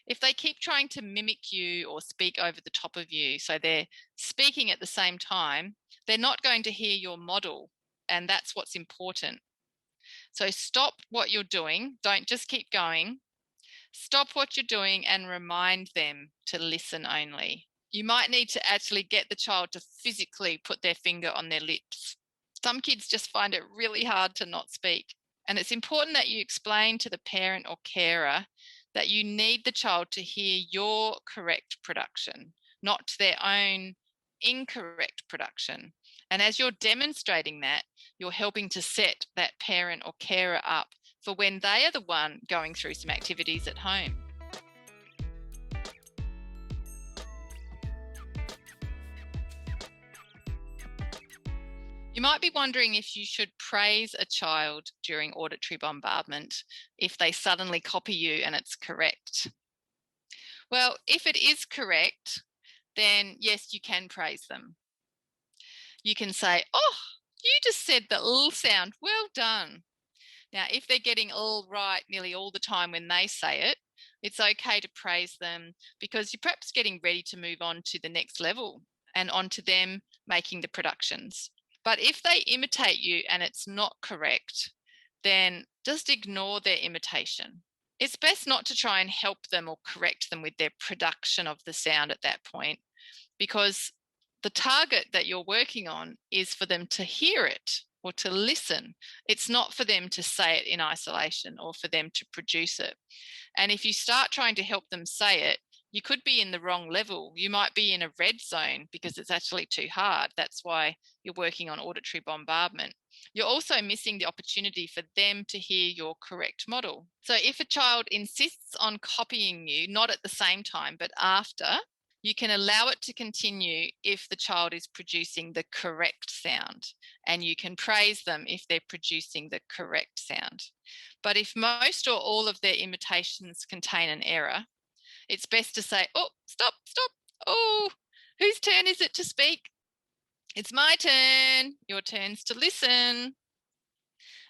If they keep trying to mimic you or speak over the top of you, so they're speaking at the same time, they're not going to hear your model, and that's what's important. So stop what you're doing. Don't just keep going. Stop what you're doing and remind them to listen only. You might need to actually get the child to physically put their finger on their lips. Some kids just find it really hard to not speak. And it's important that you explain to the parent or carer that you need the child to hear your correct production, not their own incorrect production. And as you're demonstrating that, you're helping to set that parent or carer up for when they are the one going through some activities at home. You might be wondering if you should praise a child during auditory bombardment if they suddenly copy you and it's correct. Well, if it is correct, then yes, you can praise them. You can say, oh, you just said the sound, well done. Now, if they're getting right nearly all the time when they say it, it's okay to praise them because you're perhaps getting ready to move on to the next level and onto them making the productions. But if they imitate you and it's not correct, then just ignore their imitation It's best not to try and help them or correct them with their production of the sound at that point, because the target that you're working on is for them to hear it or to listen. It's not for them to say it in isolation or for them to produce it. And if you start trying to help them say it, you could be in the wrong level. You might be in a red zone because it's actually too hard. That's why you're working on auditory bombardment. You're also missing the opportunity for them to hear your correct model. So if a child insists on copying you, not at the same time, but after, you can allow it to continue if the child is producing the correct sound, and you can praise them if they're producing the correct sound. But if most or all of their imitations contain an error, it's best to say, oh, stop. Oh, whose turn is it to speak? It's my turn. Your turn's to listen.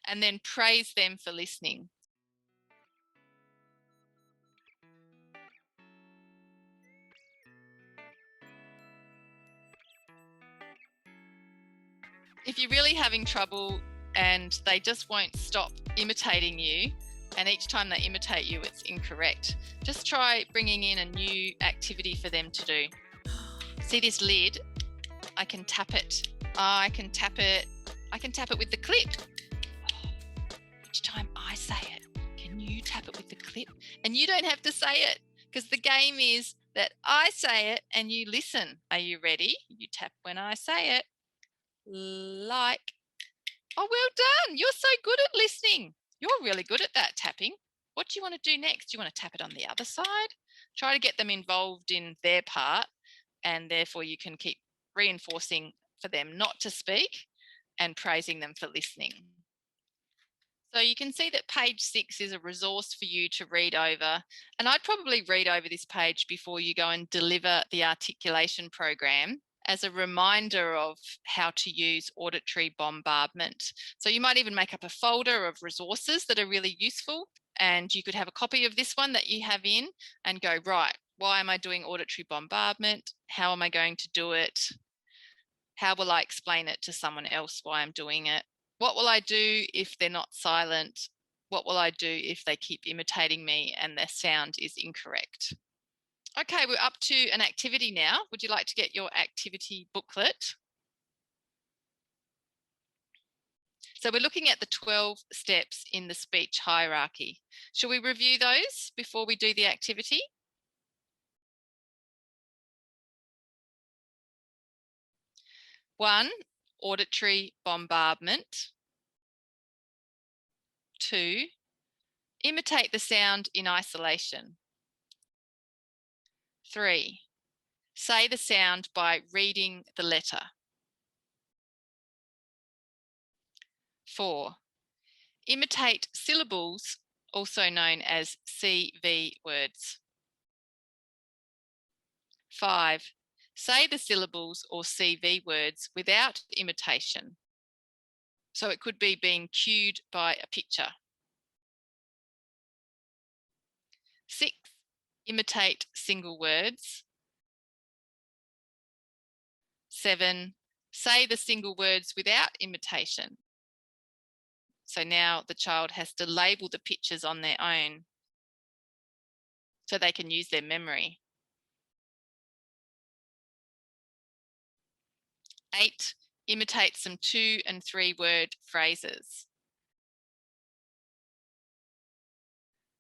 And then praise them for listening. If you're really having trouble and they just won't stop imitating you, and each time they imitate you, it's incorrect, just try bringing in a new activity for them to do. See this lid? I can tap it. I can tap it. I can tap it with the clip. Each time I say it, can you tap it with the clip? And you don't have to say it, because the game is that I say it and you listen. Are you ready? You tap when I say it. Like, oh, well done. You're so good at listening. You're really good at that tapping. What do you want to do next? Do you want to tap it on the other side? Try to get them involved in their part, and therefore you can keep reinforcing for them not to speak and praising them for listening. So you can see that page 6 is a resource for you to read over. And I'd probably read over this page before you go and deliver the articulation program, as a reminder of how to use auditory bombardment. So you might even make up a folder of resources that are really useful, and you could have a copy of this one that you have in and go, right, why am I doing auditory bombardment? How am I going to do it? How will I explain it to someone else why I'm doing it? What will I do if they're not silent? What will I do if they keep imitating me and their sound is incorrect? Okay, we're up to an activity now. Would you like to get your activity booklet? So we're looking at the 12 steps in the speech hierarchy. Shall we review those before we do the activity? One, auditory bombardment. 2, imitate the sound in isolation. 3, say the sound by reading the letter. 4, imitate syllables, also known as CV words. 5, say the syllables or CV words without imitation. So it could be being cued by a picture. 6, imitate single words. 7, say the single words without imitation. So now the child has to label the pictures on their own so they can use their memory. 8, imitate some 2 and 3 word phrases.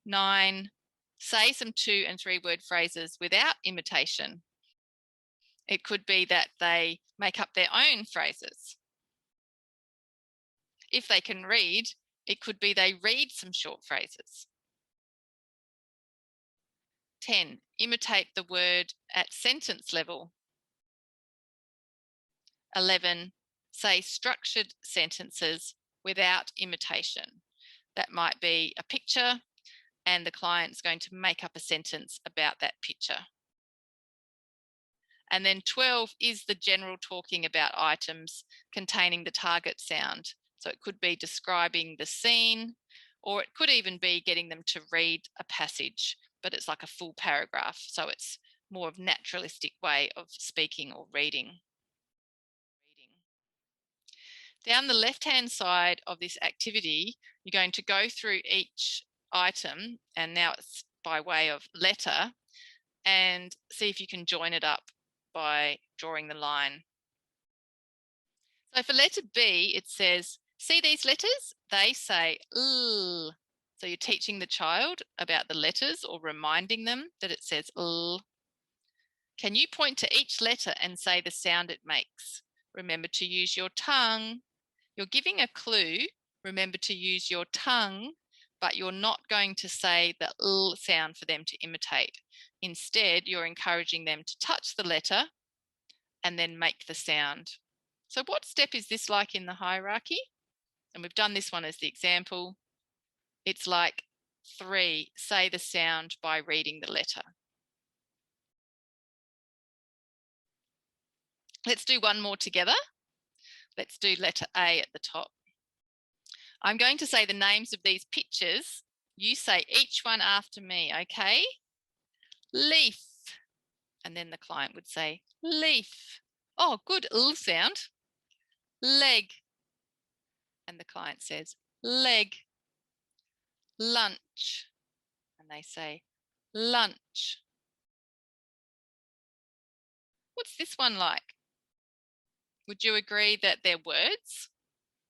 9, say some 2 and 3 word phrases without imitation. It could be that they make up their own phrases. If they can read, it could be they read some short phrases. 10, imitate the word at sentence level. 11, say structured sentences without imitation. That might be a picture and the client's going to make up a sentence about that picture. And then 12 is the general talking about items containing the target sound. So it could be describing the scene, or it could even be getting them to read a passage, but it's like a full paragraph. So it's more of a naturalistic way of speaking or reading. Down the left-hand side of this activity, you're going to go through each item, and now it's by way of letter, and see if you can join it up by drawing the line. So for letter B, it says, see these letters? They say L. So you're teaching the child about the letters or reminding them that it says L. Can you point to each letter and say the sound it makes? Remember to use your tongue. You're giving a clue. Remember to use your tongue, but you're not going to say the L sound for them to imitate. Instead, you're encouraging them to touch the letter and then make the sound. So what step is this like in the hierarchy? And we've done this one as the example. It's like 3, say the sound by reading the letter. Let's do one more together. Let's do letter A at the top. I'm going to say the names of these pictures. You say each one after me, okay? Leaf. And then the client would say leaf. Oh, good L sound. Leg. And the client says leg. Lunch. And they say lunch. What's this one like? Would you agree that they're words?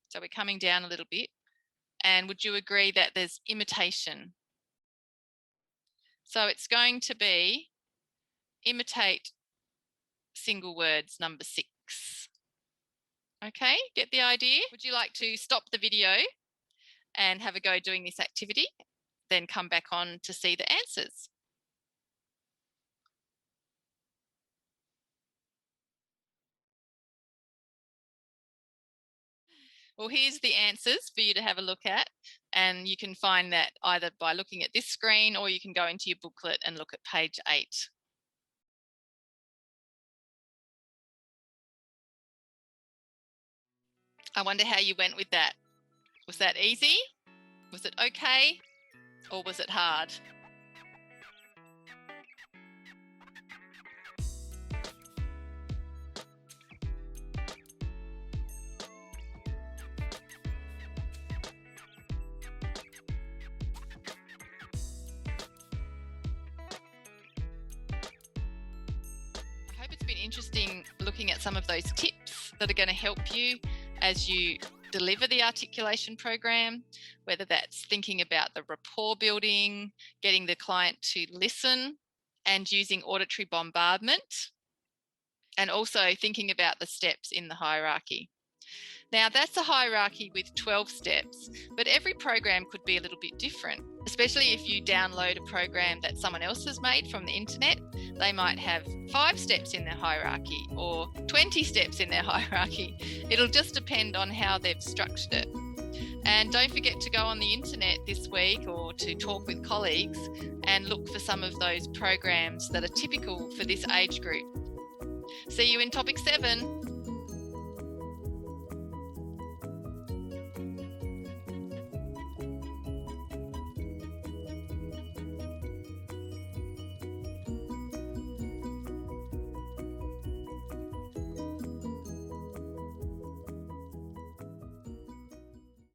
So we're coming down a little bit. And would you agree that there's imitation? So it's going to be imitate single words, number 6. Okay, get the idea? Would you like to stop the video and have a go doing this activity? Then come back on to see the answers. Well, here's the answers for you to have a look at, and you can find that either by looking at this screen or you can go into your booklet and look at page 8. I wonder how you went with that. Was that easy? Was it okay? Or was it hard? Interesting looking at some of those tips that are going to help you as you deliver the articulation program, whether that's thinking about the rapport building, getting the client to listen, and using auditory bombardment, and also thinking about the steps in the hierarchy. Now, that's a hierarchy with 12 steps, but every program could be a little bit different, especially if you download a program that someone else has made from the internet. They might have 5 steps in their hierarchy or 20 steps in their hierarchy. It'll just depend on how they've structured it. And don't forget to go on the internet this week or to talk with colleagues and look for some of those programs that are typical for this age group. See you in topic 7.